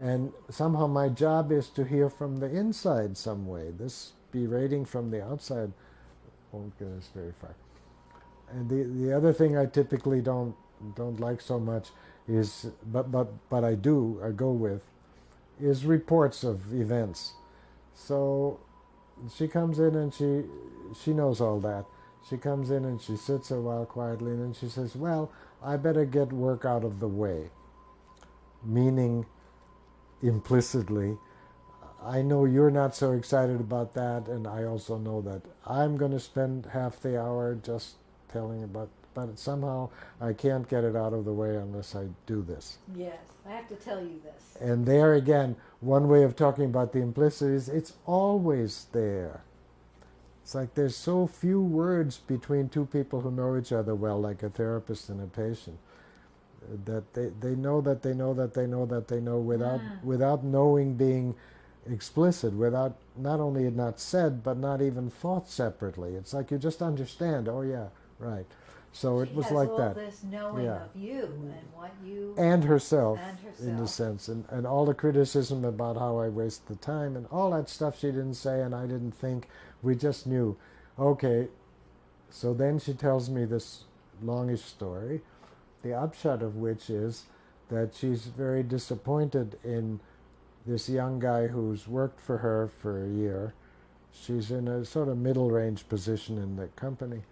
And somehow my job is to hear from the inside some way. This berating from the outside won't get us very far. And the other thing I typically don't like so much is, but I go with, is reports of events. So she comes in and she knows all that. She comes in and she sits a while quietly and then she says, "Well, I better get work out of the way," meaning implicitly, I know you're not so excited about that, and I also know that I'm going to spend half the hour just telling about, but somehow I can't get it out of the way unless I do this. Yes, I have to tell you this. And there again, one way of talking about the implicit is it's always there. It's like there's so few words between two people who know each other well, like a therapist and a patient, that they know that they know that they know that they know without knowing being explicit, without not only it not said, but not even thought separately. It's like you just understand, oh yeah, right. So it She was has like all that. this knowing Yeah. of you and what you And herself, and in a herself. sense, and all the criticism about how I waste the time and all that stuff she didn't say and I didn't think. We just knew. Okay, so then she tells me this longish story, the upshot of which is that she's very disappointed in this young guy who's worked for her for a year. She's in a sort of middle range position in the company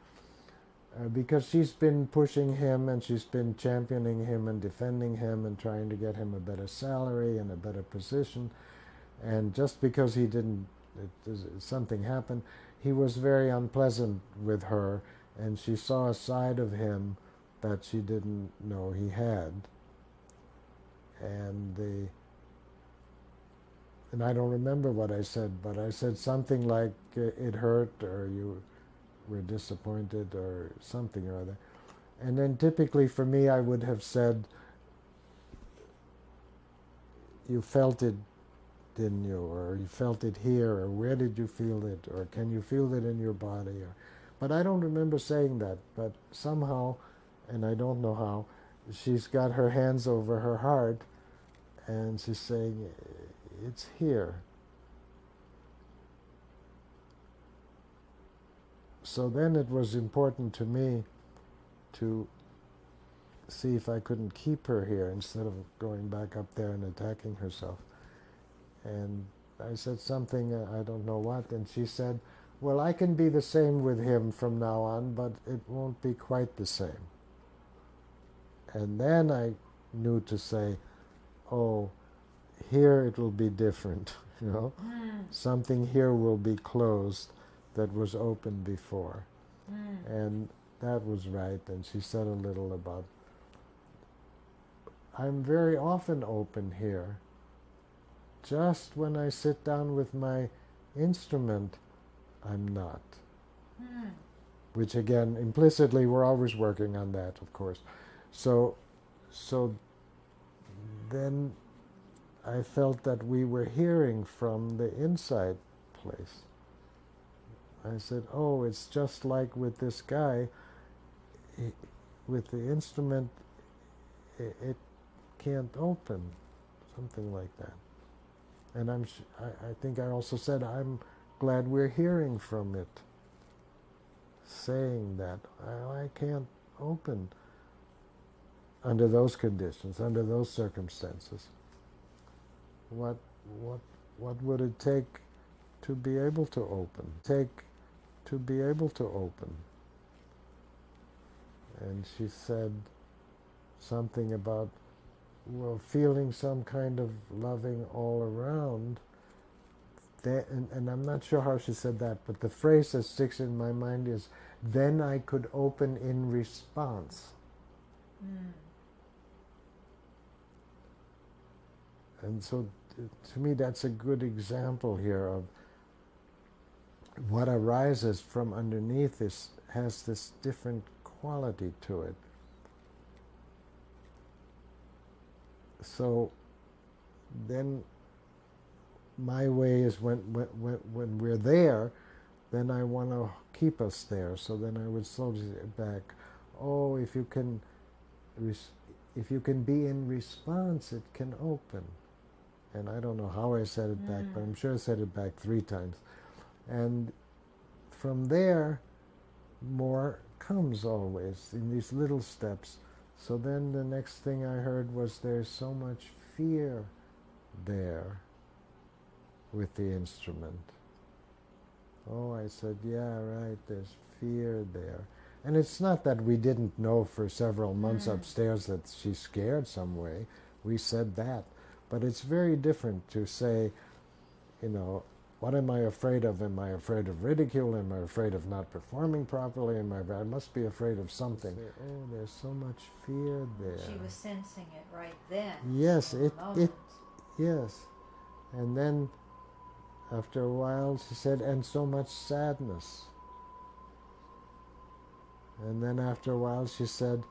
because she's been pushing him and she's been championing him and defending him and trying to get him a better salary and a better position. And just because he didn't, something happened, he was very unpleasant with her, and she saw a side of him that she didn't know he had. And the and I don't remember what I said, but I said something like it hurt or you were disappointed or something or other. And then typically for me, I would have said, you felt it, didn't you? Or you felt it here, or where did you feel it? Or can you feel it in your body? But I don't remember saying that. But somehow, and I don't know how, she's got her hands over her heart and she's saying, it's here. So then it was important to me to see if I couldn't keep her here instead of going back up there and attacking herself. And I said something, I don't know what, and she said, well, I can be the same with him from now on, but it won't be quite the same. And then I knew to say, oh, here it will be different, you know. Something here will be closed that was open before. And that was right. And she said a little about, I'm very often open here. Just when I sit down with my instrument, I'm not. Which again, implicitly, we're always working on that, of course. So then I felt that we were hearing from the inside place. I said, oh, it's just like with this guy, with the instrument, it can't open, something like that. And I think I also said, I'm glad we're hearing from it, saying that I can't open under those conditions, under those circumstances. What what what would it take to be able to open? Take to be able to open. And she said something about, well, feeling some kind of loving all around. And I'm not sure how she said that, but the phrase that sticks in my mind is, then I could open in response. And so to me, that's a good example here of what arises from underneath this has this different quality to it. So then my way is when we're there, then I want to keep us there. So then I would slowly sit back. Oh, if you can be in response, it can open. And I don't know how I said it back, but I'm sure I said it back 3 times. And from there, more comes always in these little steps. So then the next thing I heard was there's so much fear there with the instrument. Oh, I said, yeah, right, there's fear there. And it's not that we didn't know for several months upstairs that she's scared some way. We said that. But it's very different to say, you know, what am I afraid of? Am I afraid of ridicule? Am I afraid of not performing properly? I must be afraid of something. Say, oh, there's so much fear there. She was sensing it right then. Yes, in the moment. Yes. And then after a while she said, and so much sadness. And then after a while she said,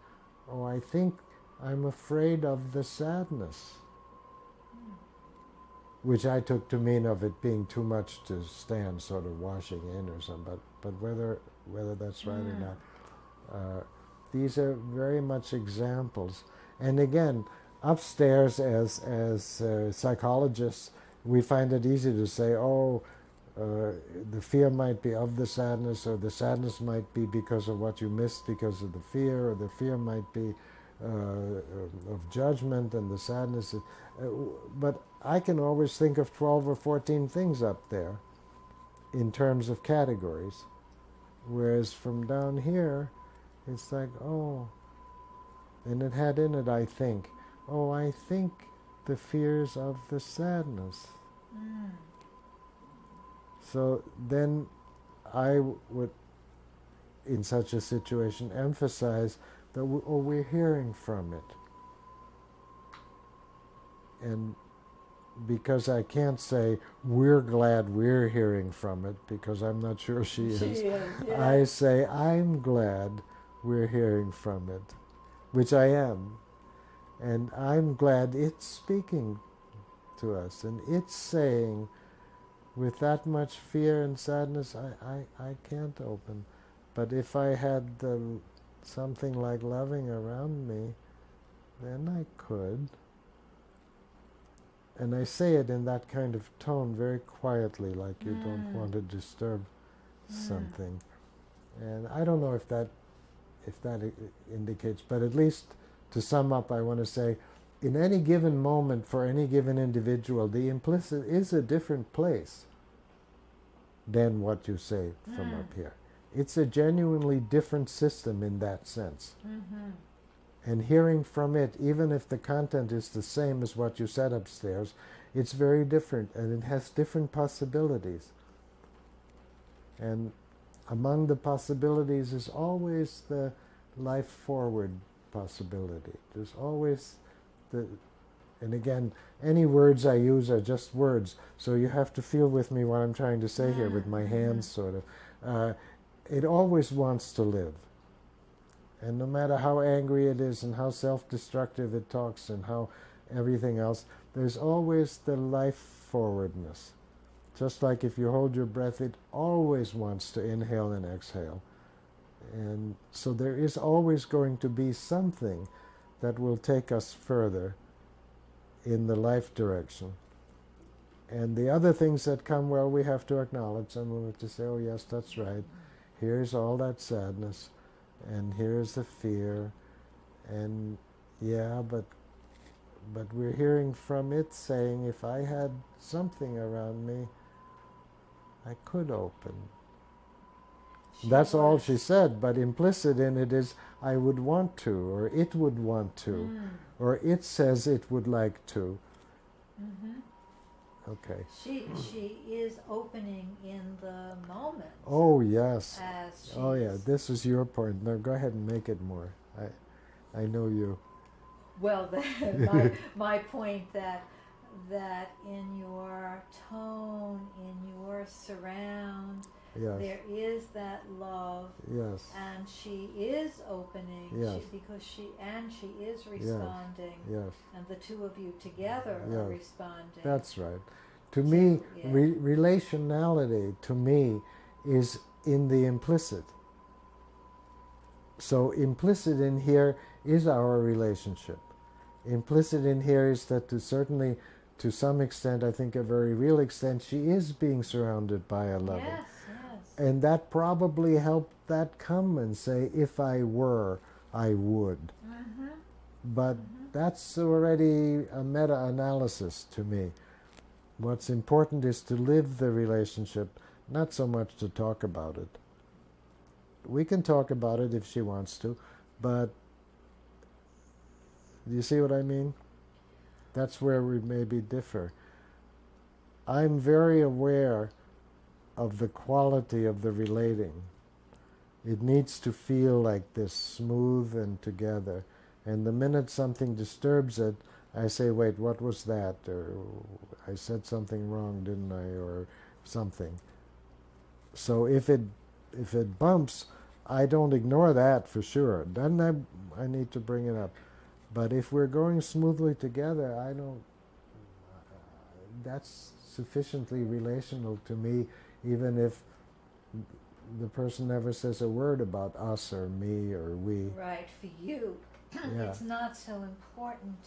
oh, I think I'm afraid of the sadness. Which I took to mean of it being too much to stand sort of washing in or something. But whether that's right or not, these are very much examples. And again, upstairs as psychologists, we find it easy to say, oh, the fear might be of the sadness, or the sadness might be because of what you missed because of the fear, or the fear might be of judgment, and the sadness. But I can always think of 12 or 14 things up there in terms of categories. Whereas from down here, it's like, oh, and it had in it, I think, oh, I think the fears of the sadness. So then I would, in such a situation, emphasize that we're hearing from it. And because I can't say, we're glad we're hearing from it, because I'm not sure she is. Yeah. I say, I'm glad we're hearing from it, which I am. And I'm glad it's speaking to us, and it's saying, with that much fear and sadness, I can't open. But if I had something like loving around me, then I could. And I say it in that kind of tone, very quietly, like you don't want to disturb something. And I don't know if that indicates, but at least to sum up, I want to say, in any given moment, for any given individual, the implicit is a different place than what you say from up here. It's a genuinely different system in that sense. And hearing from it, even if the content is the same as what you said upstairs, it's very different, and it has different possibilities. And among the possibilities is always the life forward possibility. There's always and again, any words I use are just words, so you have to feel with me what I'm trying to say here with my hands, sort of. It always wants to live. And no matter how angry it is and how self-destructive it talks and how everything else, there's always the life forwardness. Just like if you hold your breath, it always wants to inhale and exhale. And so there is always going to be something that will take us further in the life direction. And the other things that come, well, we have to acknowledge them. We have to say, oh yes, that's right. Here's all that sadness, and here's the fear, and yeah, but we're hearing from it saying, if I had something around me, I could open. That's all she said, but implicit in it is, I would want to, or it would want to, or it says it would like to. Okay. She is opening in the moment. Oh yes. As Oh yeah. This is your point. Now go ahead and make it more. I know you. Well, my point that in your tone, in your surround, Yes. there is that love. Yes. And she is opening. Yes. Because she is responding. Yes. And the two of you together are responding. That's right. To me, yeah. relationality to me is in the implicit. So implicit in here is our relationship. Implicit in here is that certainly to some extent, I think a very real extent, she is being surrounded by a lover. Yes, yes. And that probably helped that come and say, if I were, I would. Mm-hmm. But Mm-hmm. that's already a meta-analysis to me. What's important is to live the relationship, not so much to talk about it. We can talk about it if she wants to, but do you see what I mean? That's where we maybe differ. I'm very aware of the quality of the relating. It needs to feel like this, smooth and together. And the minute something disturbs it, I say, wait, what was that? Or I said something wrong, didn't I? Or something. So if it bumps, I don't ignore that for sure. Then I need to bring it up. But if we're going smoothly together, I don't. That's sufficiently relational to me, even if the person never says a word about us or me or we. Right, for you, Yeah. it's not so important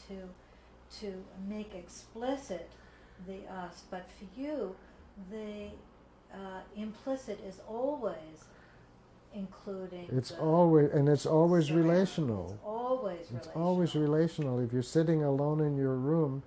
to make explicit the us, but for you, the implicit is always including. It's the always, and it's always surrounding. relational. It's always It's relational. always relational. If you're sitting alone in your room,